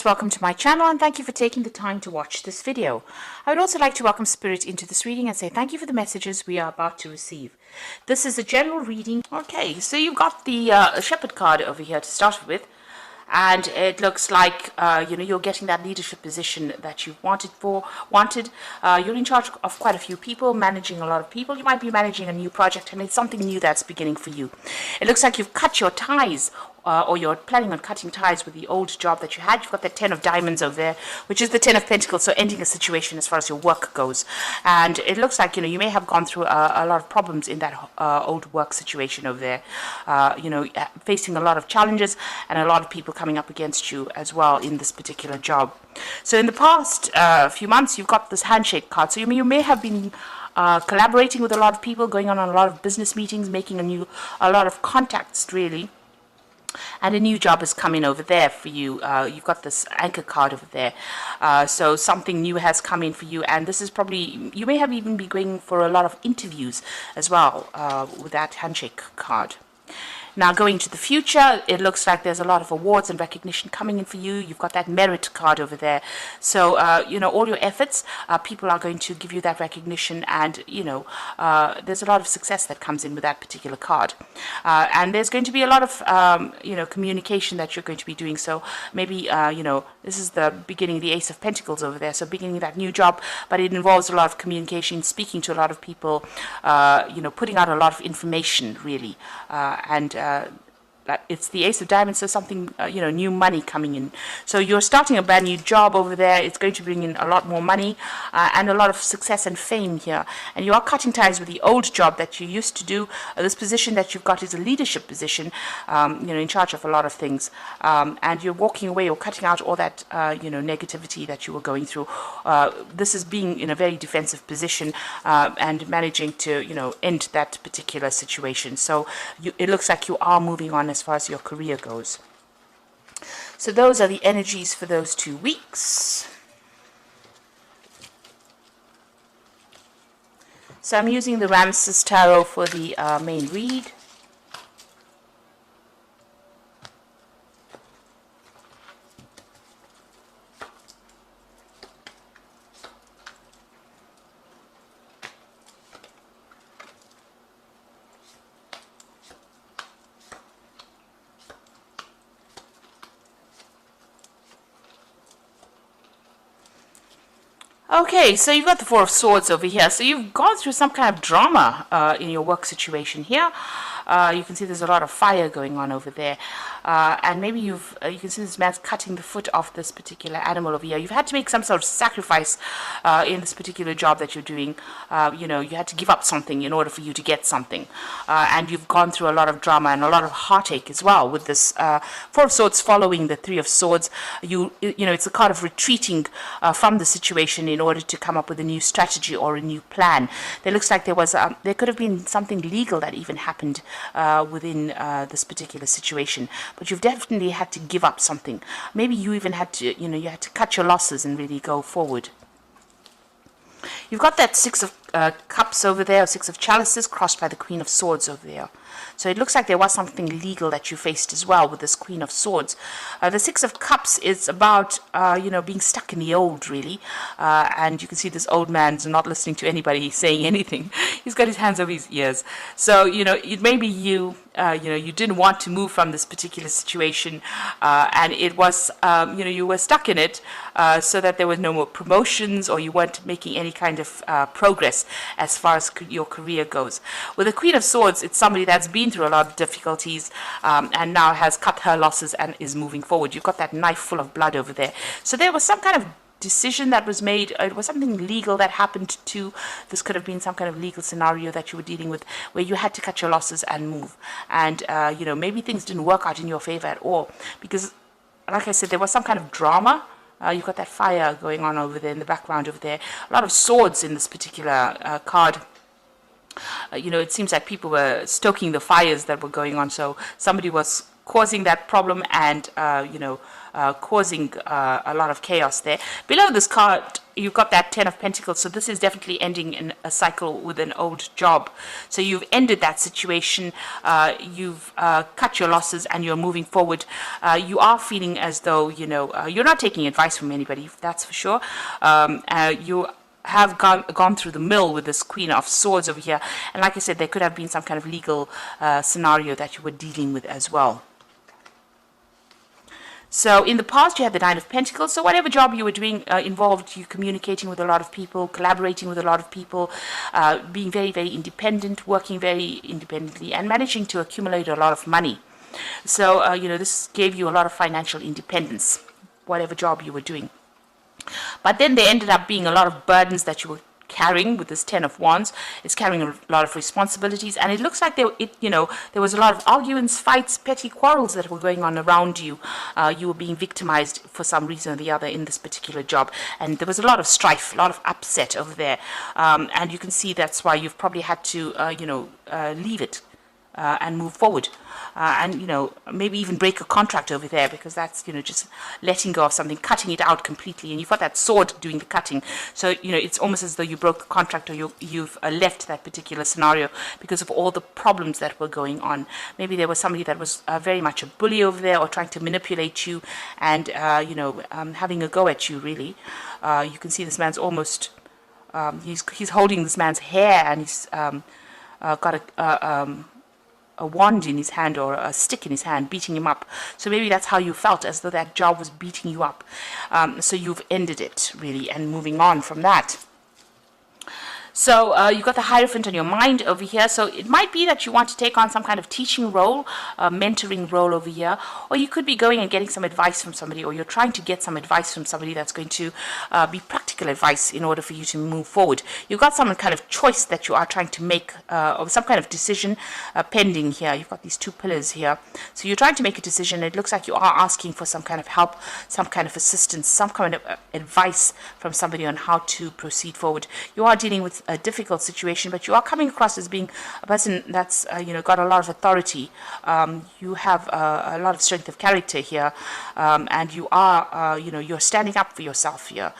Welcome to my channel and thank you for taking the time to watch this video. I would also like to welcome Spirit into this reading and say thank you for the messages we are about to receive. This is a general reading. Okay, so you've got the Shepherd card over here to start with, and it looks like you're getting that leadership position that you've wanted. You're in charge of quite a few people, managing a lot of people. You might be managing a new project, and it's something new that's beginning for you. It looks like you've cut your ties, or you're planning on cutting ties with the old job that you had. You've got the 10 of diamonds over there, which is the 10 of pentacles, so ending a situation as far as your work goes. And it looks like, you may have gone through a lot of problems in that old work situation over there. Facing a lot of challenges and a lot of people coming up against you as well in this particular job. So in the past few months, you've got this handshake card. So you may have been collaborating with a lot of people, going on a lot of business meetings, making a lot of contacts, really. And a new job is coming over there for you. You've got this anchor card over there. So something new has come in for you. And this is probably, you may have even been going for a lot of interviews as well with that handshake card. Now, going to the future, it looks like there's a lot of awards and recognition coming in for you. You've got that merit card over there. So, all your efforts, people are going to give you that recognition, and, there's a lot of success that comes in with that particular card. And there's going to be a lot of, communication that you're going to be doing. So maybe, this is the beginning, the Ace of Pentacles over there. So beginning that new job, but it involves a lot of communication, speaking to a lot of people, putting out a lot of information, really, it's the Ace of Diamonds, so something, new money coming in. So you're starting a brand new job over there. It's going to bring in a lot more money and a lot of success and fame here. And you are cutting ties with the old job that you used to do. This position that you've got is a leadership position, in charge of a lot of things. And you're walking away or cutting out all that, negativity that you were going through. This is being in a very defensive position and managing to, end that particular situation. So it looks like you are moving on as far as your career goes. So those are the energies for those 2 weeks. So I'm using the Ramses Tarot for the main read. Okay, so you've got the Four of Swords over here. So you've gone through some kind of drama in your work situation here. You can see there's a lot of fire going on over there. And maybe you can see this man's cutting the foot off this particular animal over here. You've had to make some sort of sacrifice in this particular job that you're doing. You had to give up something in order for you to get something. And you've gone through a lot of drama and a lot of heartache as well with this Four of Swords following the Three of Swords. It's a card of retreating from the situation in order to come up with a new strategy or a new plan. There looks like there could have been something legal that even happened within this particular situation, but you've definitely had to give up something. Maybe you even had to, you had to cut your losses and really go forward. You've got that Six of Cups over there, or Six of Chalices, crossed by the Queen of Swords over there. So it looks like there was something legal that you faced as well with this Queen of Swords. The Six of Cups is about, being stuck in the old, really. And you can see this old man's not listening to anybody saying anything. He's got his hands over his ears. So, it may be you didn't want to move from this particular situation. And it was, you were stuck in it so that there were no more promotions, or you weren't making any kind of progress as far as your career goes. With the Queen of Swords, it's somebody that's been through a lot of difficulties and now has cut her losses and is moving forward. You've got that knife full of blood over there. So there was some kind of decision that was made. It was something legal that happened too. This could have been some kind of legal scenario that you were dealing with where you had to cut your losses and move. And, maybe things didn't work out in your favor at all because, like I said, there was some kind of drama. You've got that fire going on over there in the background over there. A lot of swords in this particular card. It seems like people were stoking the fires that were going on. So somebody was causing that problem and, causing a lot of chaos there. Below this card, you've got that 10 of Pentacles, so this is definitely ending in a cycle with an old job. So you've ended that situation, you've cut your losses, and you're moving forward. You are feeling as though, you're not taking advice from anybody, that's for sure. You have gone through the mill with this Queen of Swords over here. And like I said, there could have been some kind of legal scenario that you were dealing with as well. So in the past, you had the Nine of Pentacles. So whatever job you were doing involved you communicating with a lot of people, collaborating with a lot of people, being very, very independent, working very independently, and managing to accumulate a lot of money. So, this gave you a lot of financial independence, whatever job you were doing. But then there ended up being a lot of burdens that you were carrying with this 10 of Wands. It's carrying a lot of responsibilities, and it looks like there was a lot of arguments, fights, petty quarrels that were going on around you. You were being victimized for some reason or the other in this particular job, and there was a lot of strife, a lot of upset over there, and you can see that's why you've probably had to leave it and move forward. And maybe even break a contract over there, because that's just letting go of something, cutting it out completely, and you've got that sword doing the cutting. So it's almost as though you broke the contract, or you've left that particular scenario because of all the problems that were going on. Maybe there was somebody that was very much a bully over there, or trying to manipulate you, and having a go at you. Really, you can see this man's almost he's holding this man's hair, and he's got a wand in his hand, or a stick in his hand, beating him up. So maybe that's how you felt, as though that job was beating you up. So you've ended it, really, and moving on from that. So you've got the Hierophant on your mind over here. So it might be that you want to take on some kind of teaching role, mentoring role over here, or you could be going and getting some advice from somebody, or you're trying to get some advice from somebody that's going to be practical advice in order for you to move forward. You've got some kind of choice that you are trying to make, or some kind of decision pending here. You've got these two pillars here. So you're trying to make a decision. It looks like you are asking for some kind of help, some kind of assistance, some kind of advice from somebody on how to proceed forward. You are dealing with a difficult situation, but you are coming across as being a person that's got a lot of authority. You have a lot of strength of character here, and you are you're standing up for yourself here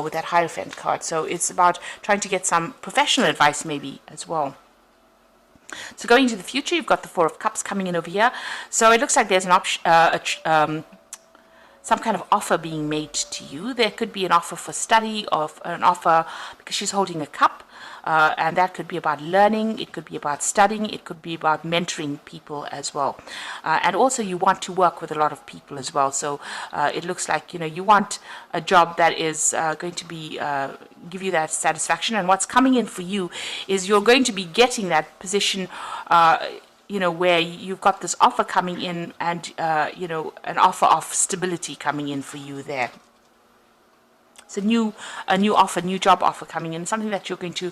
with that Hierophant card. So it's about trying to get some professional advice maybe as well. So going into the future, you've got the Four of Cups coming in over here. So it looks like there's an option, some kind of offer being made to you. There could be an offer for study, or an offer because she's holding a cup, and that could be about learning, it could be about studying, it could be about mentoring people as well. And also you want to work with a lot of people as well. So it looks like you want a job that is going to be give you that satisfaction, and what's coming in for you is you're going to be getting that position where you've got this offer coming in, and an offer of stability coming in for you there. It's a new offer, new job offer coming in, something that you're going to,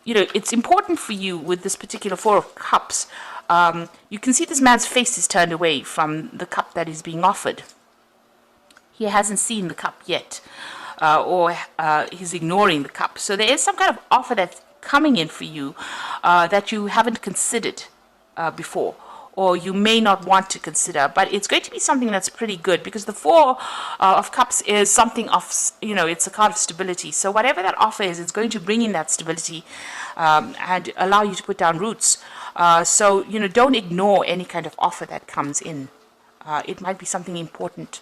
it's important for you with this particular Four of Cups. You can see this man's face is turned away from the cup that is being offered. He hasn't seen the cup yet, or he's ignoring the cup. So there is some kind of offer that's coming in for you that you haven't considered before, or you may not want to consider, but it's going to be something that's pretty good, because the Four of Cups is something of, it's a card of stability. So whatever that offer is, it's going to bring in that stability and allow you to put down roots. So don't ignore any kind of offer that comes in. It might be something important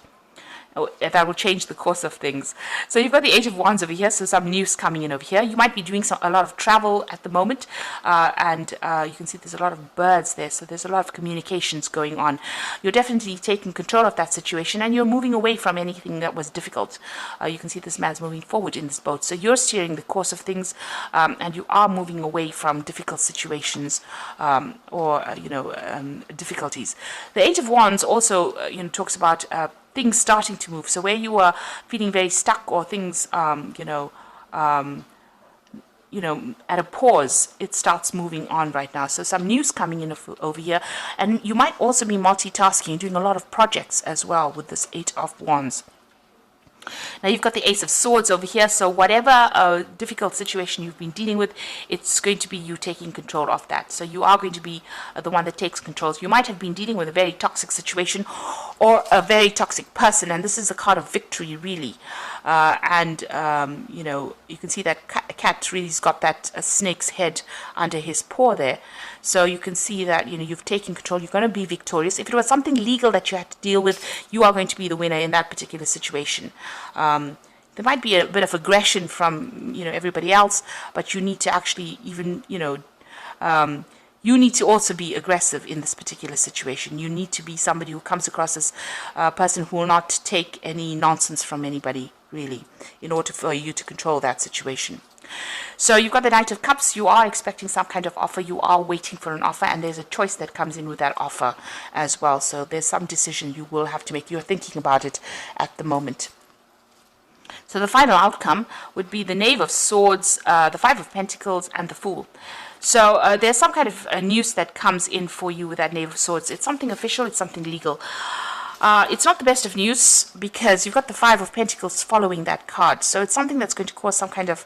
that will change the course of things. So you've got the Eight of Wands over here, so some news coming in over here. You might be doing a lot of travel at the moment, and you can see there's a lot of birds there, so there's a lot of communications going on. You're definitely taking control of that situation, and you're moving away from anything that was difficult. You can see this man's moving forward in this boat, so you're steering the course of things, and you are moving away from difficult situations or difficulties. The Eight of Wands also talks about things starting to move. So where you were feeling very stuck, or things, at a pause, it starts moving on right now. So some news coming in over here, and you might also be multitasking, doing a lot of projects as well with this Eight of Wands. Now you've got the Ace of Swords over here, so whatever difficult situation you've been dealing with, it's going to be you taking control of that. So you are going to be the one that takes control. You might have been dealing with a very toxic situation or a very toxic person, and this is a card of victory, really. You know, you can see that cat really's got that snake's head under his paw there. So you can see that, you know, you've taken control. You're going to be victorious. If it was something legal that you had to deal with, you are going to be the winner in that particular situation. There might be a bit of aggression from, you know, everybody else, but you need to actually even, you know, you need to also be aggressive in this particular situation. You need to be somebody who comes across as a person who will not take any nonsense from anybody, really, in order for you to control that situation. So you've got the Knight of Cups. You are expecting some kind of offer. You are waiting for an offer, and there's a choice that comes in with that offer as well. So there's some decision you will have to make. You're thinking about it at the moment. So the final outcome would be the Knave of Swords, the Five of Pentacles, and the Fool. So there's some kind of news that comes in for you with that Knave of Swords. It's something official. It's something legal. It's not the best of news because you've got the Five of Pentacles following that card. So it's something that's going to cause some kind of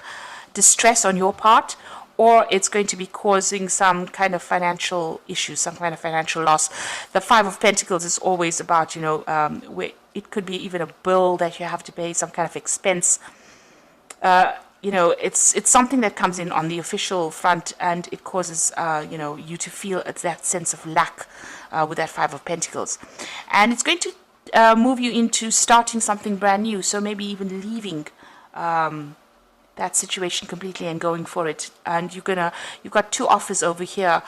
distress on your part, or it's going to be causing some kind of financial issues, some kind of financial loss. The Five of Pentacles is always about, you know, where it could be even a bill that you have to pay, some kind of expense. You know, it's something that comes in on the official front, and it causes, you know, you to feel that sense of lack with that Five of Pentacles. And it's going to move you into starting something brand new, so maybe even leaving that situation completely and going for it. And you've got two offers over here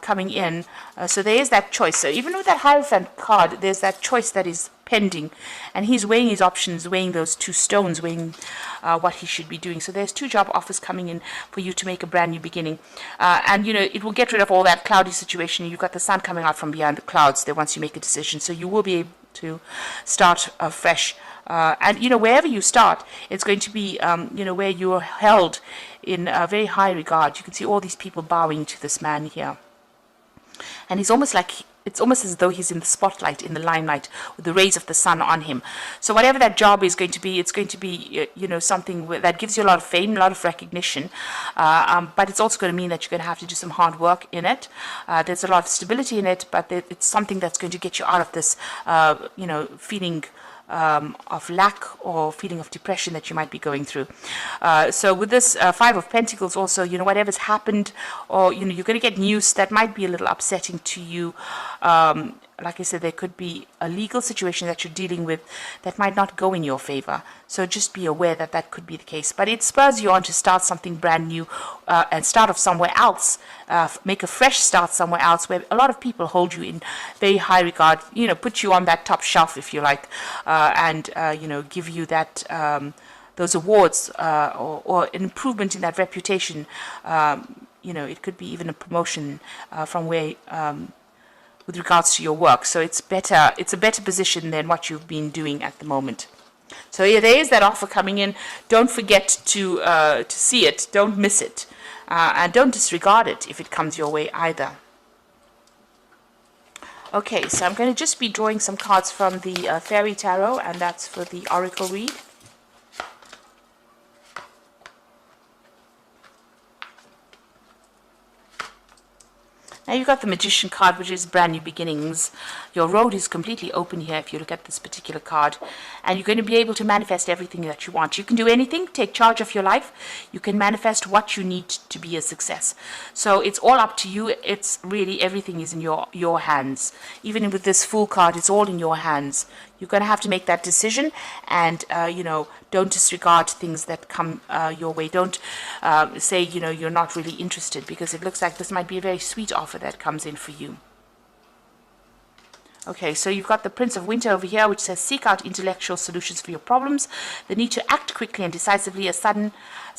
coming in, so there is that choice. So even with that Hierophant card, there's that choice that is pending, and he's weighing his options, weighing those two stones, weighing what he should be doing. So there's two job offers coming in for you to make a brand new beginning, and you know, it will get rid of all that cloudy situation. You've got the sun coming out from behind the clouds there once you make a decision, so you will be able to start fresh. And you know, wherever you start, it's going to be you know, where you're held in a very high regard. You can see all these people bowing to this man here, and he's almost like, it's almost as though he's in the spotlight, in the limelight, with the rays of the sun on him. So whatever that job is going to be, it's going to be, you know, something that gives you a lot of fame, a lot of recognition, but it's also going to mean that you're going to have to do some hard work in it. There's a lot of stability in it, but it's something that's going to get you out of this, you know, feeling of lack or feeling of depression that you might be going through. So with this Five of Pentacles also, you know, whatever's happened, or, you know, you're going to get news that might be a little upsetting to you. Like I said, there could be a legal situation that you're dealing with that might not go in your favor. So just be aware that that could be the case. But it spurs you on to start something brand new and start off somewhere else. Make a fresh start somewhere else where a lot of people hold you in very high regard, you know, put you on that top shelf, if you like, and, you know, give you that those awards or an improvement in that reputation. You know, it could be even a promotion from where with regards to your work. So it's better, it's a better position than what you've been doing at the moment. So yeah, there is that offer coming in. Don't forget to see it. Don't miss it. And don't disregard it if it comes your way either. Okay, so I'm going to just be drawing some cards from the Fairy Tarot, and that's for the Oracle read. Now you've got the Magician card, which is brand new beginnings. Your road is completely open here if you look at this particular card. And you're going to be able to manifest everything that you want. You can do anything, take charge of your life. You can manifest what you need to be a success. So it's all up to you. It's really, everything is in your hands. Even with this Fool card, it's all in your hands. You're going to have to make that decision, and, you know, don't disregard things that come your way. Don't say, you know, you're not really interested, because it looks like this might be a very sweet offer that comes in for you. Okay, so you've got the Prince of Winter over here, which says seek out intellectual solutions for your problems. The need to act quickly and decisively, a sudden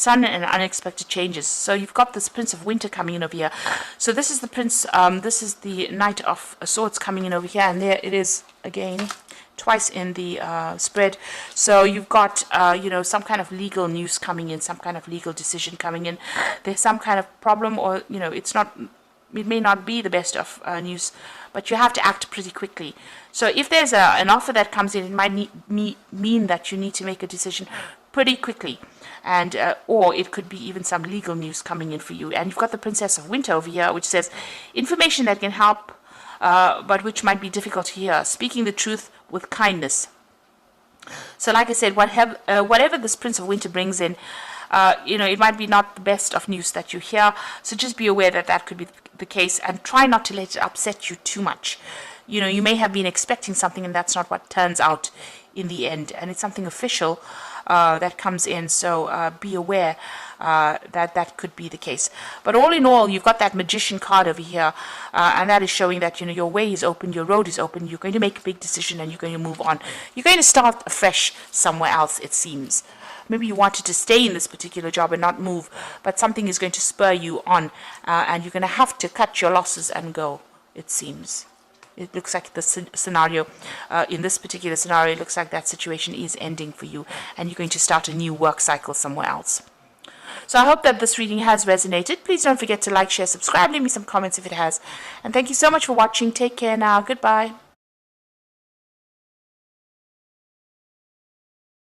and unexpected changes. So you've got this Prince of Winter coming in over here. So this is the Prince, this is the Knight of Swords coming in over here, and there it is again, twice in the spread. So you've got, you know, some kind of legal news coming in, some kind of legal decision coming in. There's some kind of problem, or, you know, it's not, it may not be the best of news, but you have to act pretty quickly. So if there's an offer that comes in, it might mean that you need to make a decision pretty quickly. And or it could be even some legal news coming in for you. And you've got the Princess of Winter over here, which says information that can help, but which might be difficult to hear. Speaking the truth with kindness. So like I said, whatever this Prince of Winter brings in, it might be not the best of news that you hear. So just be aware that that could be the case, and try not to let it upset you too much. You may have been expecting something, and that's not what turns out in the end. And it's something official that comes in. So be aware that could be the case. But all in all, you've got that Magician card over here, and that is showing that your way is open, your road is open. You're going to make a big decision, and you're going to move on. You're going to start afresh somewhere else, it seems. Maybe you wanted to stay in this particular job and not move, but something is going to spur you on, and you're going to have to cut your losses and go, it seems. It looks like the scenario, in this particular scenario, it looks like that situation is ending for you, and you're going to start a new work cycle somewhere else. So I hope that this reading has resonated. Please don't forget to like, share, subscribe, leave me some comments if it has. And thank you so much for watching. Take care now. Goodbye.